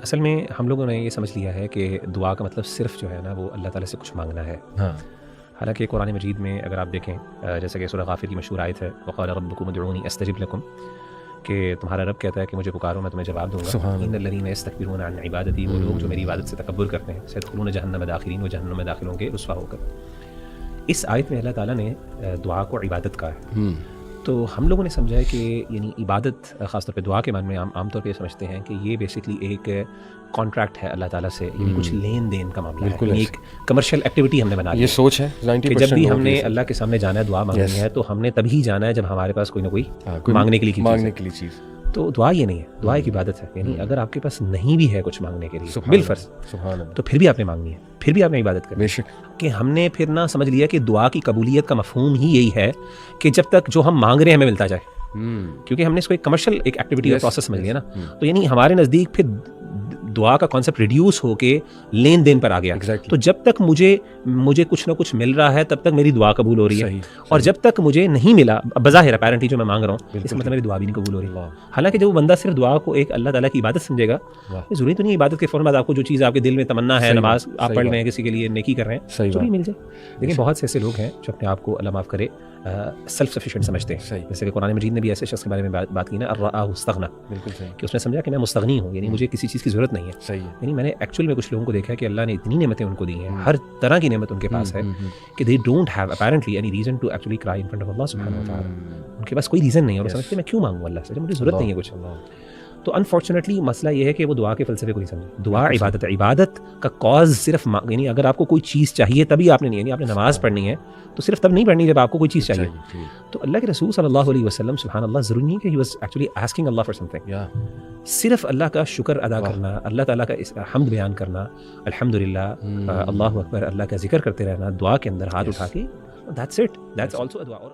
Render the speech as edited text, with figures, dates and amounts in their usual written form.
اصل میں ہم لوگوں نے یہ سمجھ لیا ہے کہ دعا کا مطلب صرف جو ہے نا وہ اللہ تعالیٰ سے کچھ مانگنا ہے. ہاں حالانکہ قرآن مجید میں اگر آپ دیکھیں جیسے کہ سورہ غافر کی مشہور آیت ہے وقال ربکم ادعونی استجب لکم، کہ تمہارا رب کہتا ہے کہ مجھے پکارو میں تمہیں جواب دوں گا. ان الذین یستکبرون عن عبادتی، وہ لوگ جو میری عبادت سے تکبر کرتے ہیں، سیدخلون جہنم داخرین، وہ جہنم میں داخل ہوں گے رسوا ہو کر. اس آیت میں اللہ تعالیٰ نے دعا کو عبادت کہا ہے. تو ہم لوگوں نے سمجھا ہے کہ یعنی عبادت خاص طور پہ دعا کے معنی میں عام طور پہ یہ سمجھتے ہیں کہ یہ بیسکلی ایک کانٹریکٹ ہے اللہ تعالیٰ سے، یعنی کچھ لین دین کا معاملہ ہے، یعنی ایک کمرشل ایکٹیویٹی ہم نے بنا لی. یہ سوچ ہے کہ جب بھی ہم نے اللہ کے سامنے جانا ہے دعا مانگنی ہے تو ہم نے تبھی جانا ہے جب ہمارے پاس کوئی نہ کوئی مانگنے کے لیے چیز. تو دعا یہ نہیں ہے، دعا ایک عبادت ہے. یعنی اگر آپ کے پاس نہیں بھی ہے کچھ مانگنے کے لیے بالفرض تو پھر بھی آپ نے مانگنی ہے، پھر بھی آپ نے عبادت کرنی ہے. کہ ہم نے پھر نہ سمجھ لیا کہ دعا کی قبولیت کا مفہوم ہی یہی ہے کہ جب تک جو ہم مانگ رہے ہیں ہمیں ملتا جائے، کیونکہ ہم نے اس کو ایک کمرشل ایک ایکٹیویٹی کا پروسیس سمجھ لیا نا. تو یعنی ہمارے نزدیک پھر دعا کا کانسیپٹ ریڈیوس ہو کے لین دین پر آ گیا. تو جب تک مجھے کچھ نہ کچھ مل رہا ہے تب تک میری دعا قبول ہو رہی ہے، اور جب تک مجھے نہیں ملا بظاہر اپیرنٹلی جو میں مانگ رہا ہوں اس مطلب میری دعا بھی نہیں قبول ہو رہی. حالانکہ جب وہ بندہ صرف دعا کو ایک اللہ تعالیٰ کی عبادت سمجھے گا، ضروری تو نہیں عبادت کے فوراً بعد آپ کو جو چیز آپ کے دل میں تمنا ہے، نماز آپ پڑھ رہے ہیں، کسی کے لیے نیکی کر رہے ہیں، ضروری مل جائے. لیکن بہت سے ایسے لوگ ہیں جو اپنے آپ کو اللہ معاف کرے سیلف سفیشینٹ سمجھتے ہیں. جیسے کہ قرآن مجید نے بھی ایسے شخص کے بارے میں بات کی نا، الرآہ استغنا، کہ اس نے سمجھا کہ میں مستغنی ہوں، یعنی مجھے کسی چیز کی ضرورت نہیں ہے. یعنی میں نے ایکچوئل میں کچھ لوگوں کو دیکھا ہے کہ اللہ نے اتنی نعمتیں ان کو دی ہیں، ہر طرح کی نعمت ان کے پاس ہے کہ they don't have apparently any reason to actually cry in front of Allah subhanahu wa ta'ala. ان کے پاس کوئی ریزن نہیں ہے، اور سمجھتے میں کیوں مانگوں اللہ سے جب مجھے ضرورت نہیں ہے کچھ. تو انفارچونیٹلی مسئلہ یہ ہے کہ وہ دعا کے فلسفے کو نہیں سمجھے. دعا عبادت ہے، عبادت کا کاز صرف یعنی اگر آپ کو کوئی چیز چاہیے تبھی آپ نے نہیں، یعنی آپ نے نماز پڑھنی ہے تو صرف تب نہیں پڑھنی جب آپ کو کوئی چیز چاہیے. تو اللہ کے رسول صلی اللہ علیہ وسلم سبحان اللہ ضروری نہیں کہ he was actually asking Allah for something. صرف اللہ کا شکر ادا کرنا، اللہ تعالیٰ کا حمد بیان کرنا، الحمدللہ، اللہ اکبر، اللہ کا ذکر کرتے رہنا دعا کے اندر ہاتھ اٹھا کے، that's it, that's also a دعا.